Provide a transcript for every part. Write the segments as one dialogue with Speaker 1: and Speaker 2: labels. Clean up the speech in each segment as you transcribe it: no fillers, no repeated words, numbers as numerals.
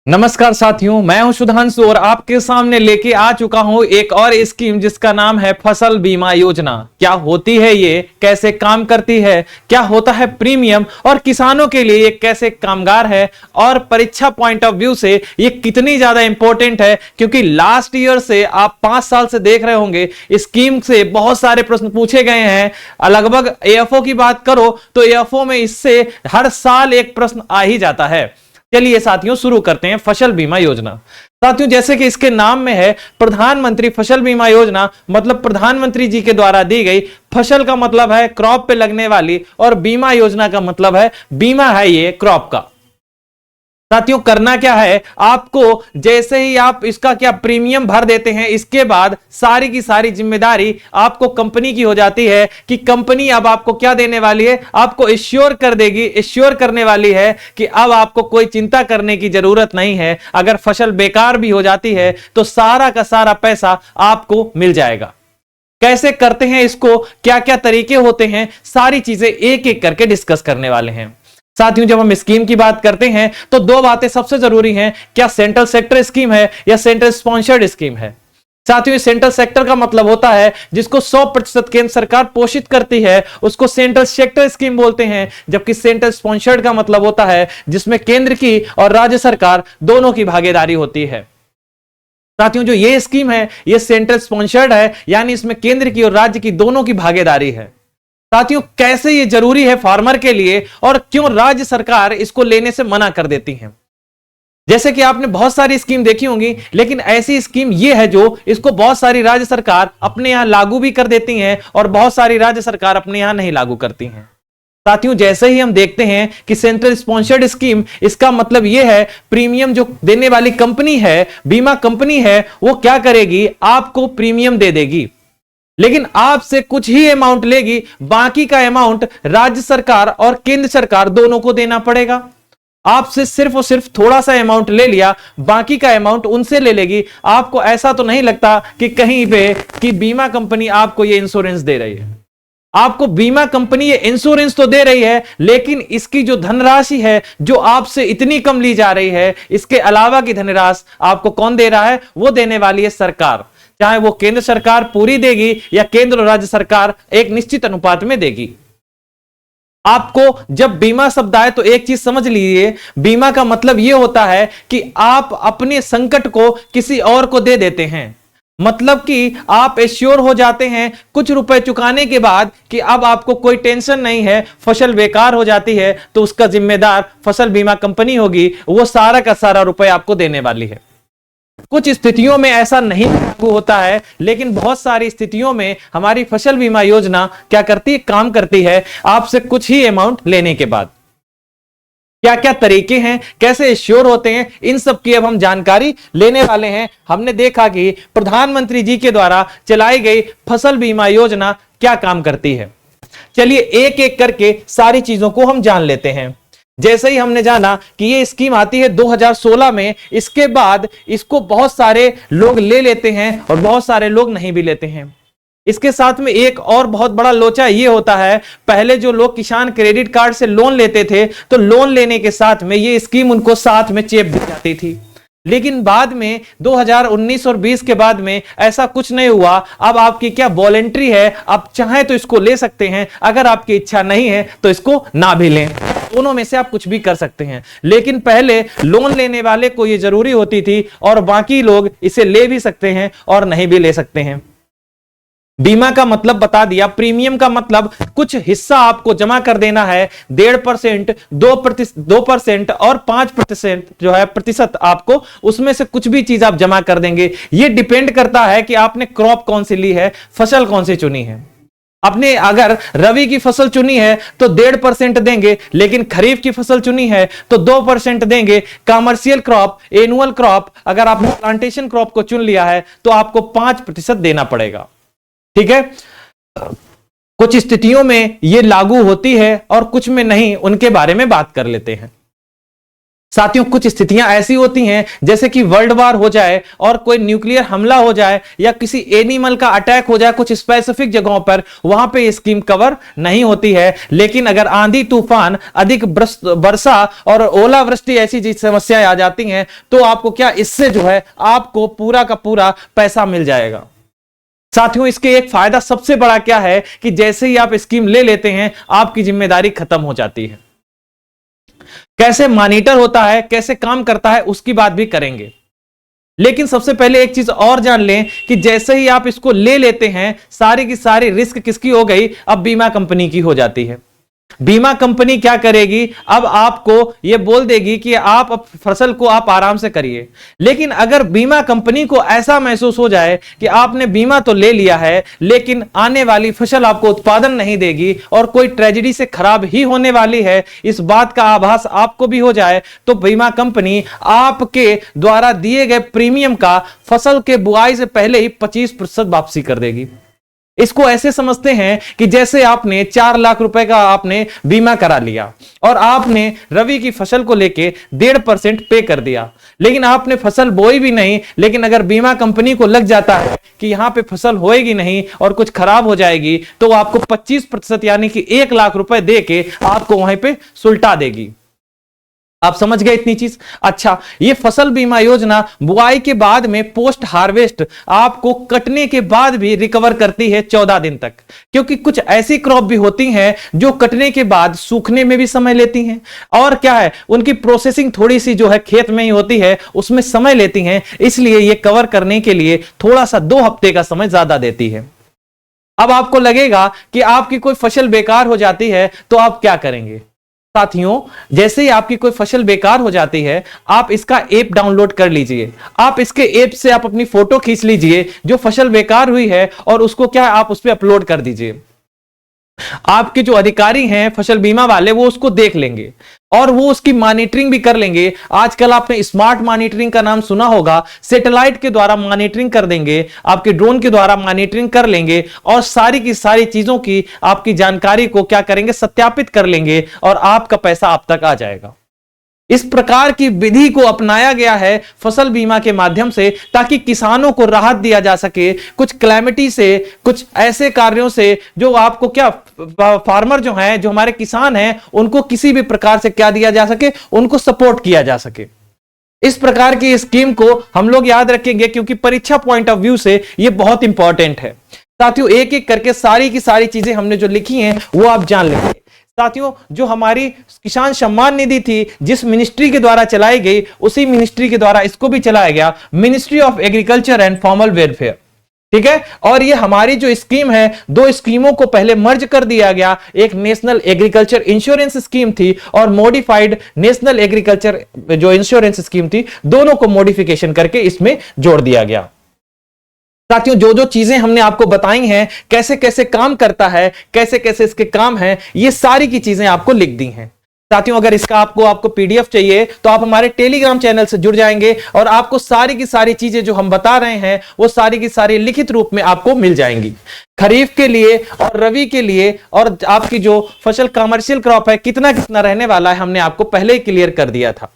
Speaker 1: नमस्कार साथियों, मैं हूं सुधांशु और आपके सामने लेके आ चुका हूं एक और स्कीम जिसका नाम है फसल बीमा योजना। क्या होती है ये, कैसे काम करती है, क्या होता है प्रीमियम और किसानों के लिए ये कैसे कामगार है और परीक्षा पॉइंट ऑफ व्यू से ये कितनी ज्यादा इंपॉर्टेंट है। क्योंकि लास्ट ईयर से आप 5 साल से देख रहे होंगे स्कीम से बहुत सारे प्रश्न पूछे गए हैं। लगभग एएफओ की बात करो तो एएफओ में इससे हर साल एक प्रश्न आ ही जाता है। चलिए साथियों शुरू करते हैं फसल बीमा योजना। साथियों जैसे कि इसके नाम में है प्रधानमंत्री फसल बीमा योजना, मतलब प्रधानमंत्री जी के द्वारा दी गई। फसल का मतलब है क्रॉप पे लगने वाली और बीमा योजना का मतलब है बीमा है ये क्रॉप का। साथियों करना क्या है, आपको जैसे ही आप इसका क्या प्रीमियम भर देते हैं इसके बाद सारी की सारी जिम्मेदारी आपको कंपनी की हो जाती है कि कंपनी अब आपको क्या देने वाली है, आपको एश्योर कर देगी, एश्योर करने वाली है कि अब आपको कोई चिंता करने की जरूरत नहीं है। अगर फसल बेकार भी हो जाती है तो सारा का सारा पैसा आपको मिल जाएगा। कैसे करते हैं इसको, क्या क्या तरीके होते हैं, सारी चीजें एक एक करके डिस्कस करने वाले हैं। साथियों जब हम स्कीम की बात करते हैं तो दो बातें सबसे जरूरी हैं, क्या सेंट्रल सेक्टर स्कीम है या सेंट्रल स्पॉन्सर्ड स्कीम है। साथियों सेंट्रल सेक्टर का मतलब होता है जिसको 100% केंद्र सरकार पोषित करती है, उसको सेंट्रल सेक्टर स्कीम बोलते हैं। जबकि सेंट्रल स्पॉन्सर्ड का मतलब होता है जिसमें केंद्र की और राज्य सरकार दोनों की भागीदारी होती है। साथियों जो ये स्कीम है ये सेंट्रल स्पॉन्सर्ड है, यानी इसमें केंद्र की और राज्य की दोनों की भागीदारी है। साथियों कैसे ये जरूरी है फार्मर के लिए और क्यों राज्य सरकार इसको लेने से मना कर देती है। जैसे कि आपने बहुत सारी स्कीम देखी होंगी, लेकिन ऐसी स्कीम ये है जो इसको बहुत सारी राज्य सरकार अपने यहां लागू भी कर देती हैं और बहुत सारी राज्य सरकार अपने यहां नहीं लागू करती हैं। साथियों जैसे ही हम देखते हैं कि सेंट्रल स्पॉन्सर्ड स्कीम, इसका मतलब यह है प्रीमियम जो देने वाली कंपनी है, बीमा कंपनी है, वो क्या करेगी, आपको प्रीमियम दे देगी, लेकिन आपसे कुछ ही अमाउंट लेगी, बाकी का अमाउंट राज्य सरकार और केंद्र सरकार दोनों को देना पड़ेगा। आपसे सिर्फ और सिर्फ थोड़ा सा अमाउंट ले लिया, बाकी का अमाउंट उनसे ले लेगी। आपको ऐसा तो नहीं लगता कि कहीं पे कि बीमा कंपनी आपको ये इंश्योरेंस दे रही है। आपको बीमा कंपनी ये इंश्योरेंस तो दे रही है, लेकिन इसकी जो धनराशि है जो आपसे इतनी कम ली जा रही है, इसके अलावा की धनराशि आपको कौन दे रहा है, वो देने वाली है सरकार। चाहे वो केंद्र सरकार पूरी देगी या केंद्र और राज्य सरकार एक निश्चित अनुपात में देगी। आपको जब बीमा शब्द आए तो एक चीज समझ लीजिए, बीमा का मतलब यह होता है कि आप अपने संकट को किसी और को दे देते हैं। मतलब कि आप एश्योर हो जाते हैं कुछ रुपए चुकाने के बाद कि अब आपको कोई टेंशन नहीं है, फसल बेकार हो जाती है तो उसका जिम्मेदार फसल बीमा कंपनी होगी, वो सारा का सारा रुपए आपको देने वाली है। कुछ स्थितियों में ऐसा नहीं लागू होता है, लेकिन बहुत सारी स्थितियों में हमारी फसल बीमा योजना क्या करती है, काम करती है आपसे कुछ ही अमाउंट लेने के बाद। क्या क्या तरीके हैं, कैसे एश्योर होते हैं, इन सब की अब हम जानकारी लेने वाले हैं। हमने देखा कि प्रधानमंत्री जी के द्वारा चलाई गई फसल बीमा योजना क्या काम करती है। चलिए एक एक करके सारी चीजों को हम जान लेते हैं। जैसे ही हमने जाना कि ये स्कीम आती है 2016 में, इसके बाद इसको बहुत सारे लोग ले लेते हैं और बहुत सारे लोग नहीं भी लेते हैं। इसके साथ में एक और बहुत बड़ा लोचा ये होता है, पहले जो लोग किसान क्रेडिट कार्ड से लोन लेते थे तो लोन लेने के साथ में ये स्कीम उनको साथ में चेप दी जाती थी, लेकिन बाद में 2019 और 20 के बाद में ऐसा कुछ नहीं हुआ। अब आपकी क्या वॉलेंट्री है, आप चाहें तो इसको ले सकते हैं, अगर आपकी इच्छा नहीं है तो इसको ना भी लें, दोनों में से आप कुछ भी कर सकते हैं। लेकिन पहले लोन लेने वाले को यह जरूरी होती थी और बाकी लोग इसे ले भी सकते हैं और नहीं भी ले सकते हैं। बीमा का मतलब बता दिया, प्रीमियम का मतलब कुछ हिस्सा आपको जमा कर देना है, 1.5%, 2% और 5% जो है प्रतिशत, आपको उसमें से कुछ भी चीज आप जमा कर देंगे। यह डिपेंड करता है कि आपने क्रॉप कौन सी ली है, फसल कौन सी चुनी है। आपने अगर रबी की फसल चुनी है तो 1.5% देंगे, लेकिन खरीफ की फसल चुनी है तो 2% देंगे। कमर्शियल क्रॉप, एनुअल क्रॉप, अगर आपने प्लांटेशन क्रॉप को चुन लिया है तो आपको 5% देना पड़ेगा। ठीक है, कुछ स्थितियों में यह लागू होती है और कुछ में नहीं, उनके बारे में बात कर लेते हैं। साथियों, कुछ स्थितियां ऐसी होती हैं जैसे कि वर्ल्ड वार हो जाए और कोई न्यूक्लियर हमला हो जाए या किसी एनिमल का अटैक हो जाए कुछ स्पेसिफिक जगहों पर, वहां पे स्कीम कवर नहीं होती है। लेकिन अगर आंधी तूफान, अधिक वर्षा और ओलावृष्टि ऐसी समस्याएं आ जाती हैं तो आपको क्या इससे जो है आपको पूरा का पूरा पैसा मिल जाएगा। साथियों, इसके एक फायदा सबसे बड़ा क्या है कि जैसे ही आप स्कीम ले लेते हैं आपकी जिम्मेदारी खत्म हो जाती है। कैसे मॉनिटर होता है, कैसे काम करता है, उसकी बात भी करेंगे। लेकिन सबसे पहले एक चीज और जान लें कि जैसे ही आप इसको ले लेते हैं सारी की सारी रिस्क किसकी हो गई, अब बीमा कंपनी की हो जाती है। बीमा कंपनी क्या करेगी, अब आपको यह बोल देगी कि आप अब फसल को आप आराम से करिए। लेकिन अगर बीमा कंपनी को ऐसा महसूस हो जाए कि आपने बीमा तो ले लिया है लेकिन आने वाली फसल आपको उत्पादन नहीं देगी और कोई ट्रेजेडी से खराब ही होने वाली है, इस बात का आभास आपको भी हो जाए, तो बीमा कंपनी आपके द्वारा दिए गए प्रीमियम का फसल के बुआई से पहले ही 25% वापसी कर देगी। इसको ऐसे समझते हैं कि जैसे आपने 4 लाख रुपए का आपने बीमा करा लिया और आपने रवि की फसल को लेके 1.5% पे कर दिया, लेकिन आपने फसल बोई भी नहीं, लेकिन अगर बीमा कंपनी को लग जाता है कि यहां पे फसल होएगी नहीं और कुछ खराब हो जाएगी तो आपको 25% यानी कि 1 लाख रुपए दे के आपको वहीं पे सुलटा देगी। आप समझ गए इतनी चीज। अच्छा, ये फसल बीमा योजना बुआई के बाद में पोस्ट हार्वेस्ट आपको कटने के बाद भी रिकवर करती है 14 दिन तक, क्योंकि कुछ ऐसी क्रॉप भी होती हैं जो कटने के बाद सूखने में भी समय लेती हैं और क्या है उनकी प्रोसेसिंग थोड़ी सी जो है खेत में ही होती है, उसमें समय लेती हैं, इसलिए ये कवर करने के लिए थोड़ा सा 2 हफ्ते का समय ज्यादा देती है। अब आपको लगेगा कि आपकी कोई फसल बेकार हो जाती है तो आप क्या करेंगे। साथियों, जैसे ही आपकी कोई फसल बेकार हो जाती है आप इसका ऐप डाउनलोड कर लीजिए। आप इसके ऐप से आप अपनी फोटो खींच लीजिए जो फसल बेकार हुई है और उसको क्या आप उस पर अपलोड कर दीजिए। आपके जो अधिकारी हैं फसल बीमा वाले वो उसको देख लेंगे और वो उसकी मॉनिटरिंग भी कर लेंगे। आजकल आपने स्मार्ट मॉनिटरिंग का नाम सुना होगा, सैटेलाइट के द्वारा मॉनिटरिंग कर देंगे, आपके ड्रोन के द्वारा मॉनिटरिंग कर लेंगे और सारी की सारी चीजों की आपकी जानकारी को क्या करेंगे, सत्यापित कर लेंगे और आपका पैसा आप तक आ जाएगा। इस प्रकार की विधि को अपनाया गया है फसल बीमा के माध्यम से ताकि किसानों को राहत दिया जा सके कुछ क्लैमिटी से, कुछ ऐसे कार्यों से जो आपको क्या फार्मर जो हैं, जो हमारे किसान हैं, उनको किसी भी प्रकार से क्या दिया जा सके, उनको सपोर्ट किया जा सके। इस प्रकार की स्कीम को हम लोग याद रखेंगे क्योंकि परीक्षा पॉइंट ऑफ व्यू से यह बहुत इंपॉर्टेंट है। साथियों, एक एक करके सारी की सारी चीजें हमने जो लिखी हैं वो आप जान लेंगे। साथियों, जो हमारी किसान सम्मान निधि थी जिस मिनिस्ट्री के द्वारा चलाई गई उसी मिनिस्ट्री के द्वारा इसको भी चलाया गया, ministry of agriculture and farmer welfare. ठीक है, और ये हमारी जो स्कीम है 2 स्कीमों को पहले मर्ज कर दिया गया। एक नेशनल एग्रीकल्चर इंश्योरेंस स्कीम थी और मॉडिफाइड नेशनल एग्रीकल्चर जो इंश्योरेंस स्कीम थी, दोनों को मॉडिफिकेशन करके इसमें जोड़ दिया गया। साथियों, जो जो चीजें हमने आपको बताई हैं, कैसे कैसे काम करता है, कैसे कैसे इसके काम हैं, ये सारी की चीजें आपको लिख दी हैं। साथियों, अगर इसका आपको पीडीएफ चाहिए तो आप हमारे टेलीग्राम चैनल से जुड़ जाएंगे और आपको सारी की सारी चीजें जो हम बता रहे हैं वो सारी की सारी लिखित रूप में आपको मिल जाएंगी। खरीफ के लिए और रबी के लिए और आपकी जो फसल कमर्शियल क्रॉप है कितना कितना रहने वाला है हमने आपको पहले ही क्लियर कर दिया था।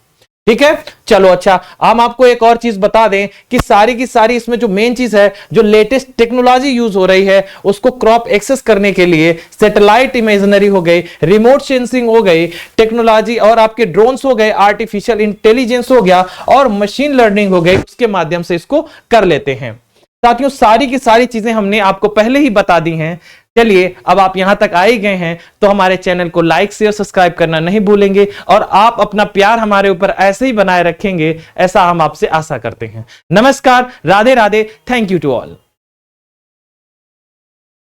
Speaker 1: ठीक है, चलो अच्छा, हम आपको एक और चीज बता दें कि सारी की सारी इसमें जो मेन चीज है, जो लेटेस्ट टेक्नोलॉजी यूज हो रही है उसको क्रॉप एक्सेस करने के लिए सैटेलाइट इमेजनरी हो गई, रिमोट सेंसिंग हो गई टेक्नोलॉजी और आपके ड्रोन्स हो गए, आर्टिफिशियल इंटेलिजेंस हो गया और मशीन लर्निंग हो गई, उसके माध्यम से इसको कर लेते हैं। साथियों, सारी की सारी चीजें हमने आपको पहले ही बता दी हैं। चलिए, अब आप यहां तक आ ही गए हैं तो हमारे चैनल को लाइक शेयर सब्सक्राइब करना नहीं भूलेंगे और आप अपना प्यार हमारे ऊपर ऐसे ही बनाए रखेंगे, ऐसा हम आपसे आशा करते हैं। नमस्कार, Radhe Radhe, thank you to all.